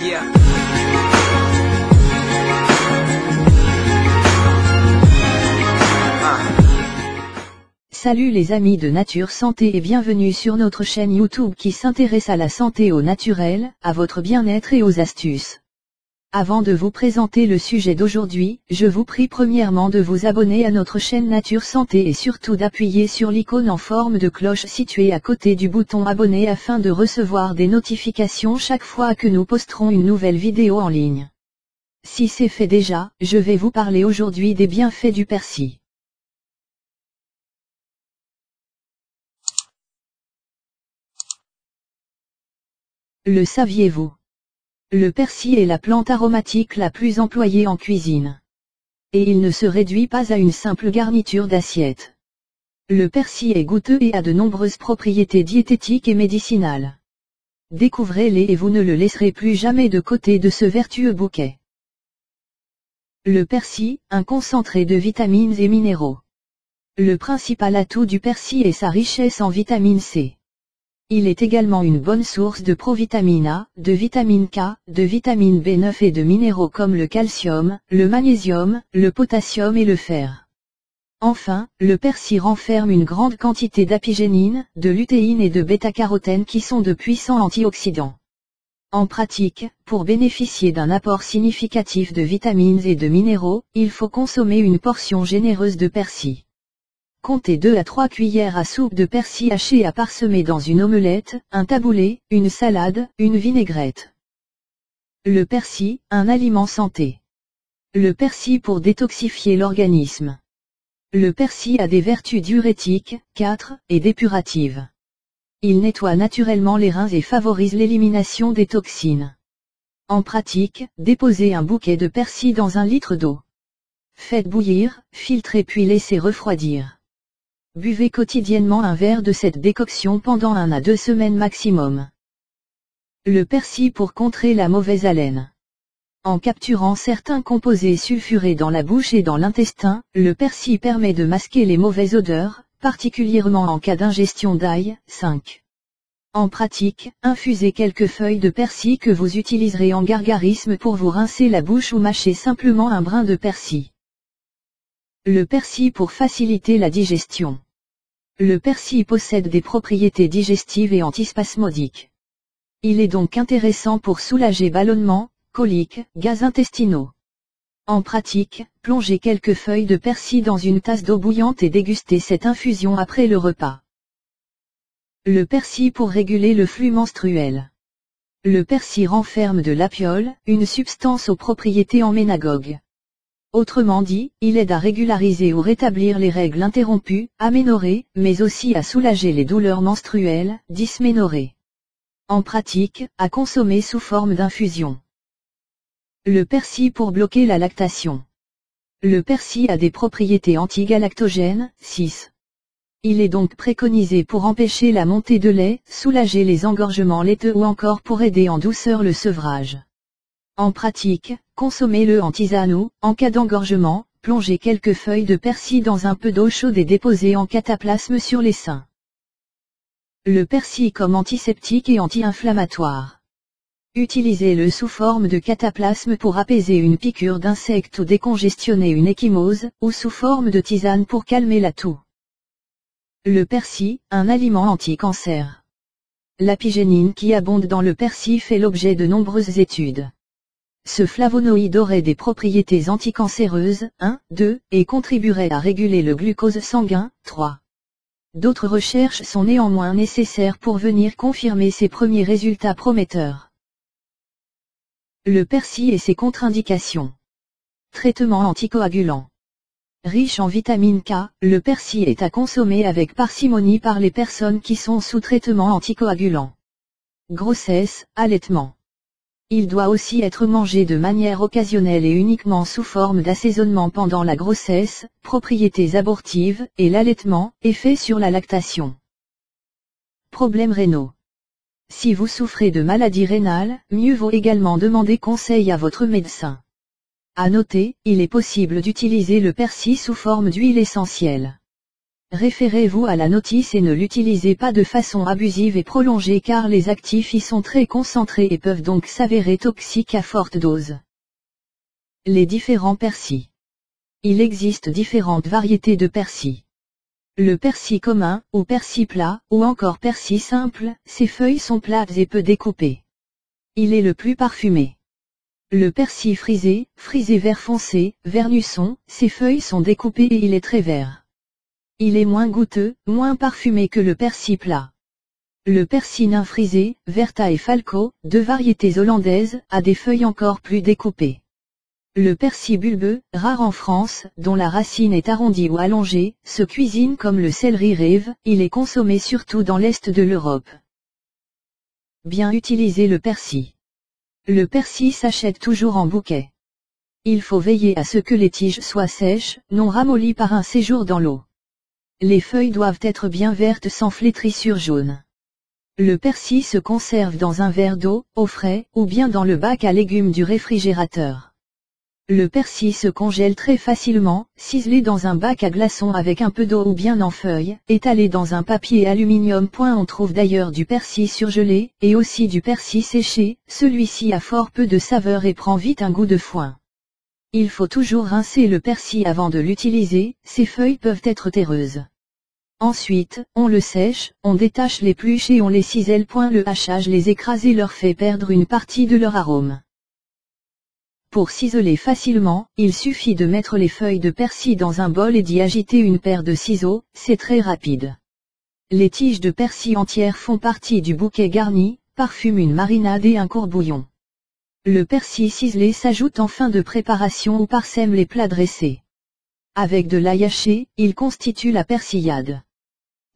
Yeah. Salut les amis de Nature Santé et bienvenue sur notre chaîne YouTube qui s'intéresse à la santé au naturel, à votre bien-être et aux astuces. Avant de vous présenter le sujet d'aujourd'hui, je vous prie premièrement de vous abonner à notre chaîne Nature Santé et surtout d'appuyer sur l'icône en forme de cloche située à côté du bouton abonner afin de recevoir des notifications chaque fois que nous posterons une nouvelle vidéo en ligne. Si c'est fait déjà, je vais vous parler aujourd'hui des bienfaits du persil. Le saviez-vous? Le persil est la plante aromatique la plus employée en cuisine. Et il ne se réduit pas à une simple garniture d'assiette. Le persil est goûteux et a de nombreuses propriétés diététiques et médicinales. Découvrez-les et vous ne le laisserez plus jamais de côté de ce vertueux bouquet. Le persil, un concentré de vitamines et minéraux. Le principal atout du persil est sa richesse en vitamine C. Il est également une bonne source de provitamine A, de vitamine K, de vitamine B9 et de minéraux comme le calcium, le magnésium, le potassium et le fer. Enfin, le persil renferme une grande quantité d'apigénine, de lutéine et de bêta-carotène qui sont de puissants antioxydants. En pratique, pour bénéficier d'un apport significatif de vitamines et de minéraux, il faut consommer une portion généreuse de persil. Comptez 2 à 3 cuillères à soupe de persil haché à parsemer dans une omelette, un taboulé, une salade, une vinaigrette. Le persil, un aliment santé. Le persil pour détoxifier l'organisme. Le persil a des vertus diurétiques, 4, et dépuratives. Il nettoie naturellement les reins et favorise l'élimination des toxines. En pratique, déposez un bouquet de persil dans 1 litre d'eau. Faites bouillir, filtrez puis laissez refroidir. Buvez quotidiennement un verre de cette décoction pendant 1 à 2 semaines maximum. Le persil pour contrer la mauvaise haleine. En capturant certains composés sulfurés dans la bouche et dans l'intestin, le persil permet de masquer les mauvaises odeurs, particulièrement en cas d'ingestion d'ail. 5. En pratique, infusez quelques feuilles de persil que vous utiliserez en gargarisme pour vous rincer la bouche ou mâchez simplement un brin de persil. Le persil pour faciliter la digestion. Le persil possède des propriétés digestives et antispasmodiques. Il est donc intéressant pour soulager ballonnements, coliques, gaz intestinaux. En pratique, plongez quelques feuilles de persil dans une tasse d'eau bouillante et dégustez cette infusion après le repas. Le persil pour réguler le flux menstruel. Le persil renferme de l'apiole, une substance aux propriétés emménagogues. Autrement dit, il aide à régulariser ou rétablir les règles interrompues, aménorrhées, mais aussi à soulager les douleurs menstruelles, dysménorrhées. En pratique, à consommer sous forme d'infusion. Le persil pour bloquer la lactation. Le persil a des propriétés antigalactogènes. 6. Il est donc préconisé pour empêcher la montée de lait, soulager les engorgements laiteux ou encore pour aider en douceur le sevrage. En pratique, consommez-le en tisane ou, en cas d'engorgement, plongez quelques feuilles de persil dans un peu d'eau chaude et déposez en cataplasme sur les seins. Le persil comme antiseptique et anti-inflammatoire. Utilisez-le sous forme de cataplasme pour apaiser une piqûre d'insecte ou décongestionner une ecchymose, ou sous forme de tisane pour calmer la toux. Le persil, un aliment anti-cancer. L'apigénine qui abonde dans le persil fait l'objet de nombreuses études. Ce flavonoïde aurait des propriétés anticancéreuses, 1, 2, et contribuerait à réguler le glucose sanguin, 3. D'autres recherches sont néanmoins nécessaires pour venir confirmer ces premiers résultats prometteurs. Le persil et ses contre-indications. Traitement anticoagulant. Riche en vitamine K, le persil est à consommer avec parcimonie par les personnes qui sont sous traitement anticoagulant. Grossesse, allaitement. Il doit aussi être mangé de manière occasionnelle et uniquement sous forme d'assaisonnement pendant la grossesse, propriétés abortives, et l'allaitement, effet sur la lactation. Problèmes rénaux. Si vous souffrez de maladies rénales, mieux vaut également demander conseil à votre médecin. À noter, il est possible d'utiliser le persil sous forme d'huile essentielle. Référez-vous à la notice et ne l'utilisez pas de façon abusive et prolongée car les actifs y sont très concentrés et peuvent donc s'avérer toxiques à forte dose. Les différents persils. Il existe différentes variétés de persil. Le persil commun, ou persil plat, ou encore persil simple, ses feuilles sont plates et peu découpées. Il est le plus parfumé. Le persil frisé vert foncé, vernusson, ses feuilles sont découpées et il est très vert. Il est moins goûteux, moins parfumé que le persil plat. Le persil nain frisé, Verta et Falco, deux variétés hollandaises, a des feuilles encore plus découpées. Le persil bulbeux, rare en France, dont la racine est arrondie ou allongée, se cuisine comme le céleri rêve, il est consommé surtout dans l'est de l'Europe. Bien utiliser le persil. Le persil s'achète toujours en bouquet. Il faut veiller à ce que les tiges soient sèches, non ramollies par un séjour dans l'eau. Les feuilles doivent être bien vertes sans flétrissure jaune. Le persil se conserve dans un verre d'eau, au frais, ou bien dans le bac à légumes du réfrigérateur. Le persil se congèle très facilement, ciselé dans un bac à glaçons avec un peu d'eau ou bien en feuilles, étalé dans un papier aluminium. On trouve d'ailleurs du persil surgelé, et aussi du persil séché, celui-ci a fort peu de saveur et prend vite un goût de foin. Il faut toujours rincer le persil avant de l'utiliser, ses feuilles peuvent être terreuses. Ensuite, on le sèche, on détache les pluches et on les cisèle. Le hachage les écraser leur fait perdre une partie de leur arôme. Pour ciseler facilement, il suffit de mettre les feuilles de persil dans un bol et d'y agiter une paire de ciseaux, c'est très rapide. Les tiges de persil entières font partie du bouquet garni, parfument une marinade et un courbouillon. Le persil ciselé s'ajoute en fin de préparation ou parsème les plats dressés. Avec de l'ail haché, il constitue la persillade.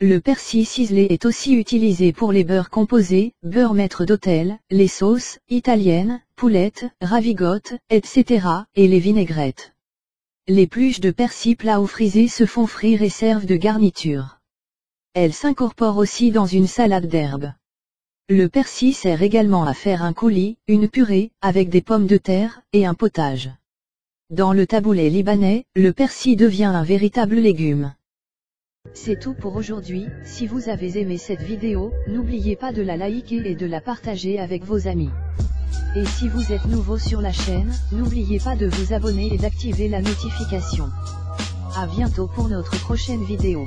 Le persil ciselé est aussi utilisé pour les beurres composés, beurre maître d'hôtel, les sauces, italiennes, poulettes, ravigotes, etc., et les vinaigrettes. Les pluches de persil plat ou frisé se font frire et servent de garniture. Elles s'incorporent aussi dans une salade d'herbes. Le persil sert également à faire un coulis, une purée, avec des pommes de terre, et un potage. Dans le taboulé libanais, le persil devient un véritable légume. C'est tout pour aujourd'hui. Si vous avez aimé cette vidéo, n'oubliez pas de la liker et de la partager avec vos amis. Et si vous êtes nouveau sur la chaîne, n'oubliez pas de vous abonner et d'activer la notification. À bientôt pour notre prochaine vidéo.